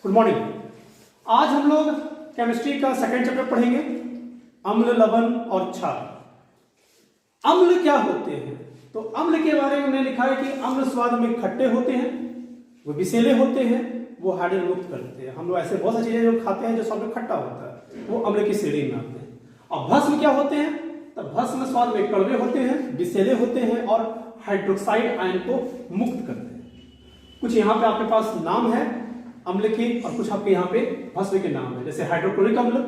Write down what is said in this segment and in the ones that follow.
Good morning. आज हम लोग केमिस्ट्री का सेकंड चैप्टर पढ़ेंगे, अम्ल, लवण और क्षार। अम्ल क्या होते हैं? तो अम्ल के बारे में मैंने लिखा है कि अम्ल स्वाद में खट्टे होते हैं, वो विषैले होते हैं, वो हाइड्रोजन मुक्त करते हैं। हम लोग ऐसे बहुत सी चीजें जो खाते हैं जो स्वाद में खट्टा होता है, वो अम्ल की श्रेणी में आते हैं। और भस्म क्या होते हैं? तो भस्म स्वाद में कड़वे होते हैं, विषैले होते हैं और हाइड्रोक्साइड आयन को मुक्त करते हैं। कुछ यहाँ पे आपके पास नाम है अम्ल के और कुछ आपके यहाँ पे भस्म के नाम है, जैसे हाइड्रोक्लोरिक अम्ल,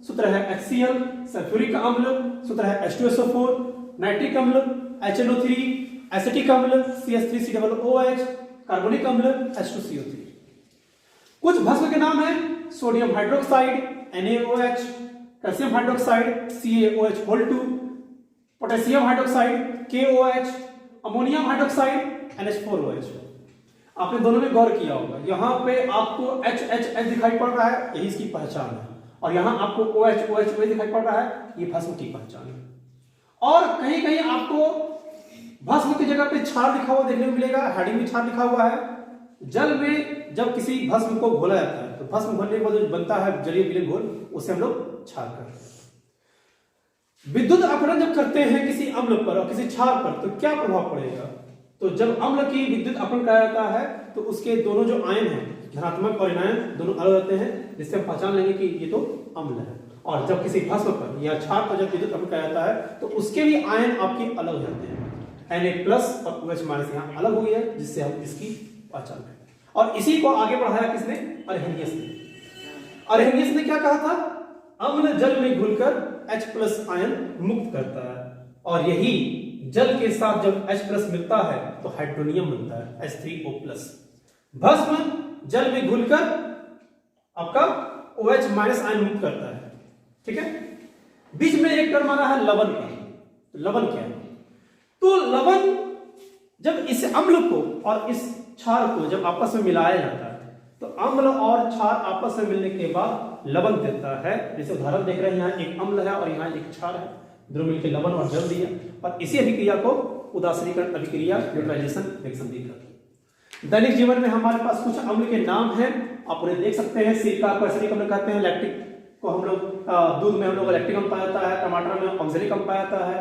सूत्र है HCl, सल्फ्यूरिक अम्ल, सूत्र है H2SO4, नाइट्रिक अम्ल HNO3, एसिटिक अम्ल CH3COOH, कार्बोनिक अम्ल H2CO3। कुछ भस्म के नाम है sodium hydroxide NaOH, calcium hydroxide CaOH2, potassium hydroxide KOH, ammonium hydroxide NH4OH। आपने दोनों में गौर किया होगा, यहाँ पे आपको HHH दिखाई पड़ रहा है, यही इसकी पहचान है, और यहाँ आपको OH दिखाई पड़ रहा है, ये भस्म की पहचान है। और कहीं कहीं आपको भस्म की जगह पे क्षार लिखा हुआ देखने को मिलेगा, हेडिंग में क्षार लिखा हुआ है। जल में जब किसी भस्म को घोला जाता है तो भस्म घोलने के बाद जो बनता है जलीय विलीन घोल, उसे हम लोग क्षार कहते हैं। विद्युत अपहरण जब करते हैं किसी अम्ल पर और किसी क्षार पर, तो क्या प्रभाव पड़ेगा? तो जब अम्ल की विद्युत अपहरण किया जाता है तो उसके दोनों जो आयन हैं, धनात्मक और ऋणायन, दोनों अलग होते हैं, जिससे हम पहचान लेंगे कि ये तो अम्ल है। और जब किसी भस्म पर या क्षार पर जब विद्युत अपहरण किया जाता है तो उसके भी आयन आपके अलग हो जाते हैं, Na+ और OH- यहाँ अलग हो गया, जिससे हम इसकी पहचान करें। और इसी को आगे बढ़ाया किसने? अरहेनियस ने। अरहेनियस ने क्या कहा था? अम्ल जल में घुलकर H+ आयन मुक्त करता है, और यही जल के साथ जब H+ मिलता है तो हाइड्रोनियम बनता है H3O+। भस्म जल में घुलकर आपका OH- आयन मुक्त करता है, ठीक है। बीच में एक टर्म आ रहा है लवण का। लवण क्या है? तो लवण जब इस अम्ल को और इस क्षार को जब आपस में मिलाया जाता है तो अम्ल और क्षार आपस में मिलने के बाद लवण देता है। जैसे उदाहरण देख रहे हैं, यहाँ एक अम्ल है और यहाँ एक क्षार है, दोनों मिलकर लवण और जल दिया, और इसी अभिक्रिया को उदासीनीकरण अभिक्रिया, न्यूट्रलाइजेशन रिएक्शन दिया। दैनिक जीवन में हमारे पास कुछ अम्ल के नाम हैं, आप उन्हें देख सकते हैं। सिरका को एसिडिक अम्ल कहते हैं, लैक्टिक को हम लोग दूध में हम लोग लैक्टिक अम्ल पाया जाता है, टमाटर में ऑक्जेलिक अम्ल पाया जाता है,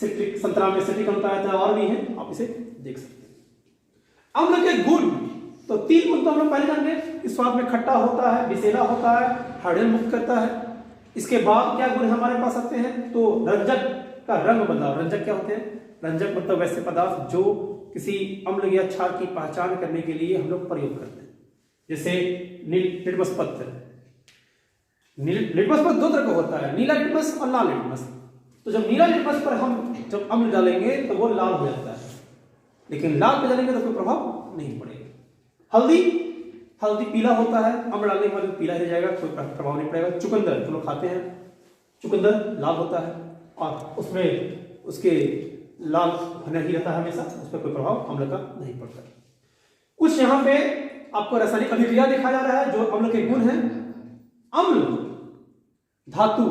सिट्रिक संतरा में सिट्रिक अम्ल पाया जाता है, और भी है, आप इसे देख सकते हैं। अम्ल के गुण, तो 3 गुण तो हम लोग पहले जान गए कि स्वाद में खट्टा होता है, विषैला होता है, हाइड्रोजन मुक्त करता है। इसके बाद क्या गुण हमारे पास आते हैं? तो रंजक का रंग बदलाव। रंजक क्या होते हैं? रंजक मतलब वैसे पदार्थ जो किसी अम्ल या क्षार की पहचान करने के लिए हम लोग प्रयोग करते हैं, जैसे लिटमस पत्र। लिटमस पत्र 2 तरह का होता है, नीला लिटमस और लाल लिटमस। तो जब नीला लिटमस पर हम जब अम्ल डालेंगे तो वो लाल हो जाता है, लेकिन लाल पे डालेंगे तो कोई प्रभाव नहीं पड़ेगा। हल्दी पीला होता है, अम्ल डालने के बाद पीला हो जाएगा, कोई प्रभाव नहीं पड़ेगा। चुकंदर जो लोग खाते हैं, चुकंदर लाल होता है और उसमें उसके लाल होना ही रहता है हमेशा, उस पर कोई प्रभाव अम्ल का नहीं पड़ता। कुछ यहाँ पे आपको रासायनिक अभिक्रिया दिखा जा रहा है जो अम्ल के गुण हैं। अम्ल धातु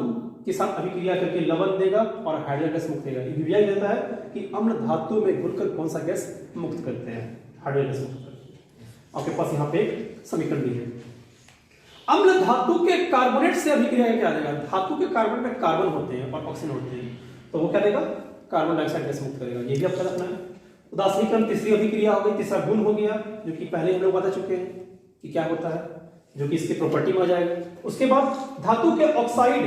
के साथ अभिक्रिया करके लवण देगा और हाइड्रोजन गैस मुक्त देगा। अभिक्रिया कहता है कि अम्ल धातु में घुलकर कौन सा गैस मुक्त करते हैं? हाइड्रोजन गैस मुक्त करते हैं। आपके पास यहाँ पे एक समीकरण भी है। अम्ल धातु के कार्बोनेट से अभिक्रिया क्या देगा? धातु के कार्बन में कार्बन होते हैं और ऑक्सीजन होते हैं, तो वो क्या देगा? कार्बन डाइऑक्साइड गैस मुक्त करेगा। ये भी आपको रखना है। उदासीनीकरण तीसरी अभिक्रिया हो गई, तीसरा गुण हो गया, जो कि पहले हम लोग बता चुके हैं कि क्या होता है, जो कि इसकी प्रॉपर्टी में आ जाएगा। उसके बाद धातु के ऑक्साइड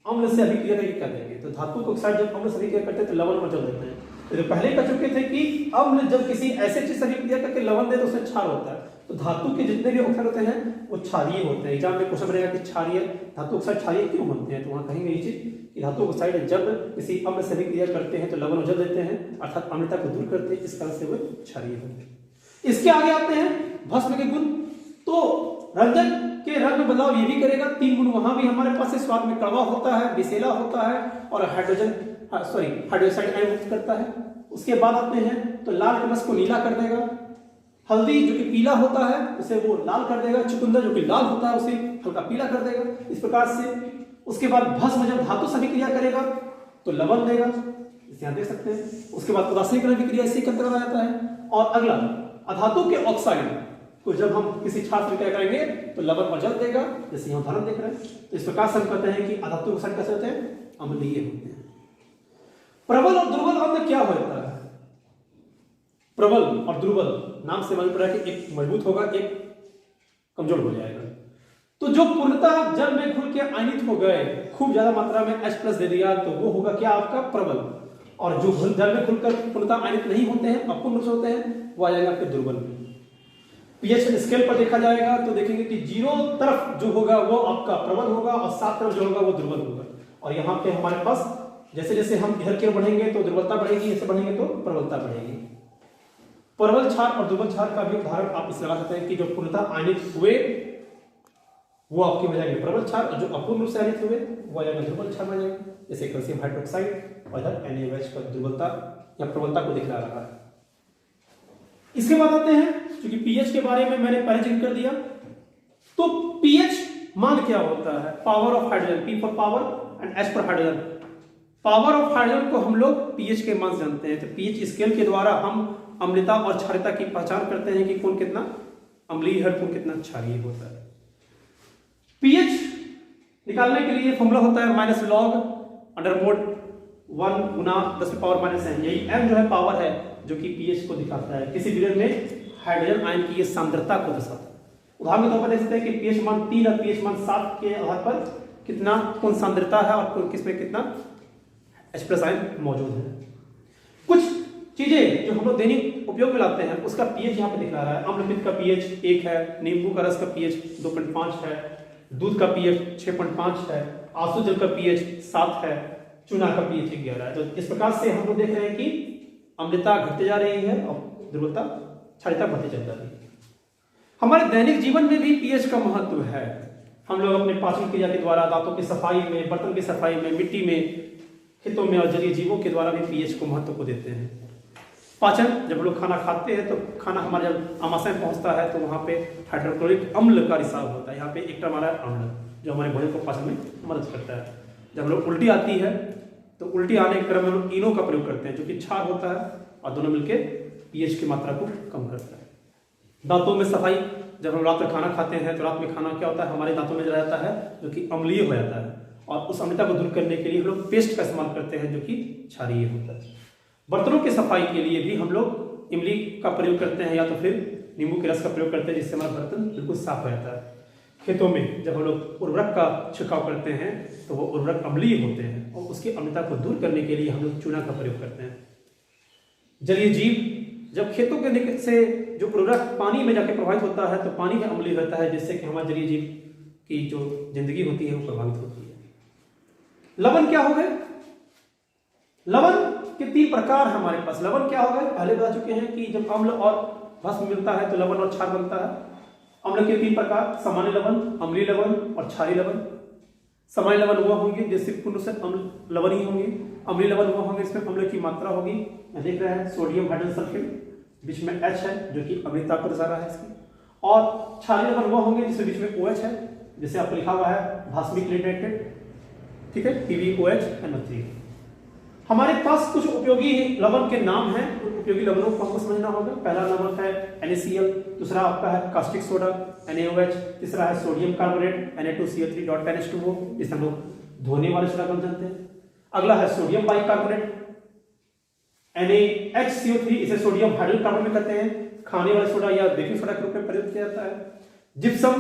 अम्ल से अभिक्रिया करके क्या देंगे? तो धातु के ऑक्साइड जब अम्ल से अभिक्रिया करते हैं तो लवण में बदल देते हैं। तो पहले कह चुके थे कि अम्ल जब किसी ऐसे चीज से अभिक्रिया करके लवण दे तो उसमें क्षार होता है। तो धातु के जितने भी ऑक्साइड होते हैं वो क्षारीय होते हैं। एग्जाम में क्वेश्चन बनेगा कि क्षारीय धातु ऑक्साइड क्षारीय क्यों बनते हैं, तो वहां कहेंगे ये चीज कि धातु ऑक्साइड जब किसी अम्ल से अभिक्रिया करते हैं तो लवण में जल देते हैं, अर्थात अम्लता को दूर करते हैं, इस कारण से वो क्षारीय होते हैं। इसके आगे आते हैं भस्म के गुण। तो रंजक के रंग में बदलाव ये भी करेगा। 3 गुण वहां भी हमारे पास है, स्वाद में कड़वा होता है, विषैला होता है और हाइड्रोक्साइड आयन मुक्त करता है। उसके बाद आते हैं तो लाल लिटमस को नीला कर देगा, हल्दी जो कि पीला होता है उसे वो लाल कर देगा, चुकंदर जो कि लाल होता है उसे हल्का पीला कर देगा, इस प्रकार से। उसके बाद भस्म जब धातु से अभिक्रिया करेगा तो लवण देगा, इसे यहाँ देख सकते हैं। उसके बाद उदासीनीकरण अभिक्रिया इसी के अंतर्गत आ जाता है। और अगला अधातु के ऑक्साइड तो जब हम किसी छात्र में क्या करेंगे तो लवण और जल देगा, जैसे यहाँ उदाहरण देख रहे हैं। तो इस प्रकार से हम कहते हैं कि अधातु रसायन कैसे होते हैं, अम्लीय होते हैं। प्रबल और दुर्बल अम्ल क्या होता है? प्रबल और दुर्बल नाम से मालूम पड़ा कि एक मजबूत होगा, एक कमजोर हो जाएगा। तो जो पूर्णतः जल में घुल के आयनित हो गए, खूब ज्यादा मात्रा में H+ दे दिया, तो वो होगा क्या आपका प्रबल। और जो जल में घुलकर पूर्णतः आयनित नहीं होते हैं, अपूर्ण रूप से होते हैं, वो आ जाएगा आपके दुर्बल में। पीएच स्केल पर देखा जाएगा तो देखेंगे कि 0 तरफ जो होगा वो आपका प्रबल होगा और 7 तरफ जो होगा वो दुर्बल होगा। और यहाँ पे हमारे पास जैसे जैसे हम इधर की ओर बढ़ेंगे तो दुर्बलता बढ़ेगी, ऐसे बढ़ेंगे तो प्रबलता बढ़ेगी। प्रबल क्षार और दुर्बल क्षार का भी उदाहरण आप इस लगा सकते हैं कि जो पूर्णतः आयनित हुए वो आपके हो जाएंगे प्रबल क्षार, और जो अपूर्ण रूप से आयनित हुए वो आ जाएगा दुर्बल क्षार बन जाएंगे। जैसे कैल्शियम हाइड्रोक्साइड और इधर NaOH का दुर्बलता या प्रबलता को दिखला रहा है। इसके बाद आते हैं, क्योंकि पीएच के बारे में मैंने पहले जिक्र कर दिया, तो पीएच मान क्या होता है? Power of hydrogen, P for power and H for hydrogen. Power of hydrogen को हम लोग पीएच के मान से जानते हैं। तो पीएच स्केल के द्वारा हम अम्लता और क्षारीयता की पहचान करते हैं कि कौन कितना अम्लीय है, कौन कितना क्षारीय होता है। पीएच निकालने के लिए फॉर्मूला होता है -log√1 गुना 10⁻⁻n। यही m जो है पावर है जो कि पीएच को दिखाता है, किसी विलयन में हाइड्रोजन आयन की ये सांद्रता को दर्शाता है। उदाहरण के तौर पर देख सकते हैं कि पीएच मान 3 और पीएच मान 7 के आधार पर कितना कौन सांद्रता है और किसमें कितना H+ आयन मौजूद है। कुछ चीजें जो हम लोग दैनिक उपयोग में लाते हैं उसका पीएच यहाँ पे दिखा रहा है। अम्लपित्त का पीएच 1 है, नींबू का रस का पीएच 2.5 है, दूध का पीएच 6.5 है, आंसू जल का पीएच 7 है, चूना का पीएच 11 है। तो इस प्रकार से हम लोग देख रहे हैं कि अम्लता घटती जा रही है और दुर्बलता क्षारीयता बढ़ती चल रही है। हमारे दैनिक जीवन में भी पीएच का महत्व है। हम लोग अपने पाचन क्रिया के द्वारा, दांतों की सफाई में, बर्तन की सफाई में, मिट्टी में, खेतों में और जलीय जीवों के द्वारा भी पीएच को महत्व को देते हैं। पाचन, जब हम लोग खाना खाते हैं तो खाना हमारे जब आमाशय में पहुंचता है तो वहाँ पे हाइड्रोक्लोरिक अम्ल का रिसाव होता है। यहाँ पे एक टर्म आ रहा है अम्ल, जो हमारे भोजन को पाचन में मदद करता है। जब हम लोग उल्टी आती है तो उल्टी आने के क्रम में हम लोग इनो का प्रयोग करते हैं जो कि क्षार होता है और दोनों मिलकर पीएच की मात्रा को कम करता है। दांतों में सफाई, जब हम रात में खाना खाते हैं तो रात में खाना क्या होता है, हमारे दांतों में रह जाता है जो कि अम्लीय हो जाता है, और उस अम्लता को दूर करने के लिए हम लोग पेस्ट का इस्तेमाल करते हैं जो कि क्षारीय होता है। बर्तनों की सफाई के लिए भी हम लोग इमली का प्रयोग करते हैं या तो फिर नींबू के रस का प्रयोग करते हैं, जिससे हमारा बर्तन बिल्कुल साफ हो जाता है। खेतों में जब हम लोग उर्वरक का छिड़काव करते हैं तो वो उर्वरक अम्लीय होते हैं और उसकी अम्लता को दूर करने के लिए हम लोग चूना का प्रयोग करते हैं। जलीय जीव, जब खेतों के से जो उर्वरक पानी में जाके प्रभावित होता है तो पानी में अम्लीय होता है, जिससे कि हमारे जलीय जीव की जो जिंदगी होती है वो प्रभावित होती है। लवण क्या हो गए? लवण के 3 प्रकार हमारे पास। लवण क्या हो गए? पहले बता चुके हैं कि जब अम्ल और भस्म मिलता है तो लवण और क्षार बनता है। अम्ल के 3 प्रकार, सामान्य लवण, अम्लीय लवण और क्षारीय लवण। सामान्य लवण वह होंगे जिससे पूर्ण से अम्ल लवण ही होंगे। अम्लीय लवण वह होंगे इसमें अम्ल की मात्रा होगी। मैं देख रहे हैं सोडियम हाइड्रोजन सल्फेट, बीच में H है जो कि अम्लता को दर्शा रहा है इसकी। और क्षारीय लवण वह होंगे जिसमें बीच में OH है, जैसे आपको लिखा हुआ है भास्मिक नाइट्रेट, ठीक है, PbOH। हमारे पास कुछ उपयोगी लवण के नाम हैं, उन उपयोगी लवणों को हमको समझना होगा। पहला लवण है NaCl, दूसरा आपका है कास्टिक सोडा NaOH, तीसरा है सोडियम कार्बोनेट Na2CO3.10H2O, जिसे हम लोग धोने वाले सोडा को जानते हैं। अगला है सोडियम बाइकार्बोनेट NaHCO3, इसे सोडियम हाइड्रोजन कार्बोनेट में कहते हैं। खाने वाले सोडा या बेकिंग सोडा के रूप में प्रयोग किया जाता है। Gypsum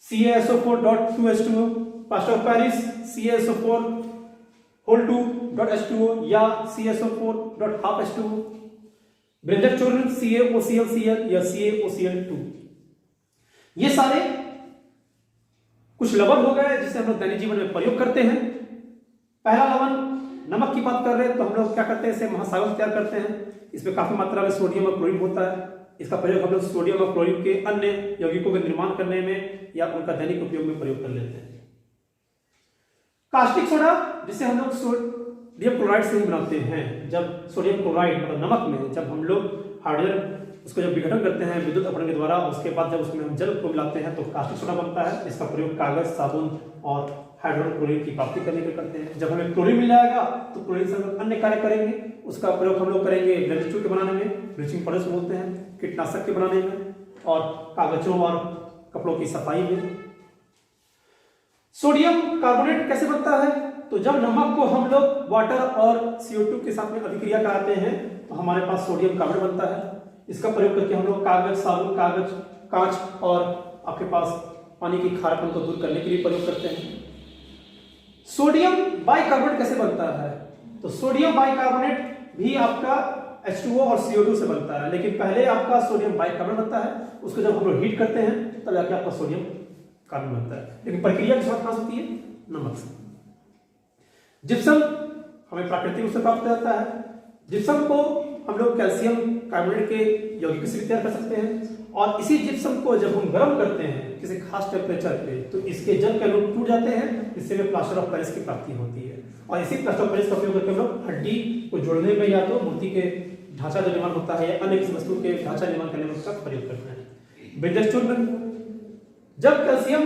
CaSO4.2H2O, plaster of Paris CaSO4(2)H2O या CaSO4.12H2O, व्यंजक चूर्ण CaOClCl या CaOCl2। ये सारे कुछ लवण हो गए जिसे हम लोग दैनिक जीवन में प्रयोग करते हैं। पहला लवण, नमक की बात कर रहे हैं तो हम लोग क्या करते हैं, इसे महासागर से तैयार करते हैं। इसमें काफी मात्रा में सोडियम और क्लोरीन होता है। इसका प्रयोग हम लोग सोडियम और क्लोरीन के अन्य यौगिकों के निर्माण करने में या उनका दैनिक उपयोग में प्रयोग कर लेते हैं। कास्टिक सोडा, जिसे हम लोग सोडियम क्लोराइड से ही बनाते हैं। जब सोडियम क्लोराइड मतलब नमक में जब हम लोग हाइड्रोजन उसको जब विघटन करते हैं विद्युत अपरण के द्वारा, उसके बाद जब उसमें हम जल को मिलाते हैं तो कास्टिक सोडा बनता है। इसका प्रयोग कागज, साबुन और हाइड्रोजन क्लोरीन की प्राप्ति करने के लिए करते हैं। जब हमें क्लोरीन मिल जाएगा तो क्लोरीन से हम लोग अन्य कार्य करेंगे। उसका प्रयोग हम लोग करेंगे व्यंजक चूर्ण बनाने में, ब्लीचिंग पाउडर से बोलते हैं। कीटनाशक के बनाने में और कागजों और कपड़ों की सफाई में। सोडियम कार्बोनेट कैसे बनता है? तो जब नमक को हम लोग वाटर और CO2 के साथ में अभिक्रिया कराते हैं तो हमारे पास सोडियम कार्बोनेट बनता है। इसका प्रयोग करके हम लोग कागज, साबुन, कागज, कांच और आपके पास पानी की खारापन को दूर करने के लिए प्रयोग करते हैं। सोडियम बाइकार्बोनेट कैसे बनता है? तो सोडियम बाइकार्बोनेट भी आपका H2O और CO2 से बनता है, लेकिन पहले आपका सोडियम बाइकार्बोनेट बनता है, उसको जब हम लोग हीट करते हैं तब जाके आपका सोडियम कार्बन बनता है। लेकिन प्रक्रिया किस वक्त होती है? नमक से। जिप्सम हमें प्राकृतिक रूप से प्राप्त हो जाता है। जिप्सम को हम लोग कैल्शियम कार्बोनेट के यौगिक से तैयार कर सकते हैं और इसी जिप्सम को जब हम गर्म करते हैं किसी खास टेम्परेचर पे तो इसके जल के अणु टूट जाते हैं, इससे में प्लास्टर ऑफ पेरिस की प्राप्ति होती है। और इसी प्लास्टर ऑफ पेरिस का उपयोग करके हम लोग हड्डी को जोड़ने में या तो मूर्ति के ढांचा जो निर्माण होता है या अन्य किसी वस्तु के ढांचा निर्माण करने में उसका प्रयोग करते हैं। व्यंजक चूर्ण, जब कैल्शियम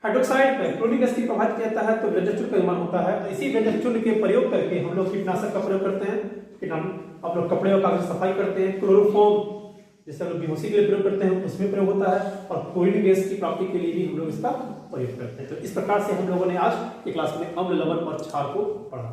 हाइड्रोक्साइड पर क्लोरीन गैस की प्रभावित किया जाता है तो व्यंजक चूर्ण का निर्माण होता है। तो इसी व्यंजक चूर्ण के प्रयोग करके हम लोग कीटनाशक का प्रयोग करते हैं, आप लोग कपड़े और कागज की सफाई करते हैं। क्लोरोफॉर्म जिसे हम लोग बेहोशी के लिए प्रयोग करते हैं उसमें प्रयोग होता है और क्लोरीन गैस की प्राप्ति के लिए भी हम लोग इसका प्रयोग करते हैं। तो इस प्रकार से हम लोगों ने आज की क्लास में अम्ल, लवण और क्षार को पढ़ा।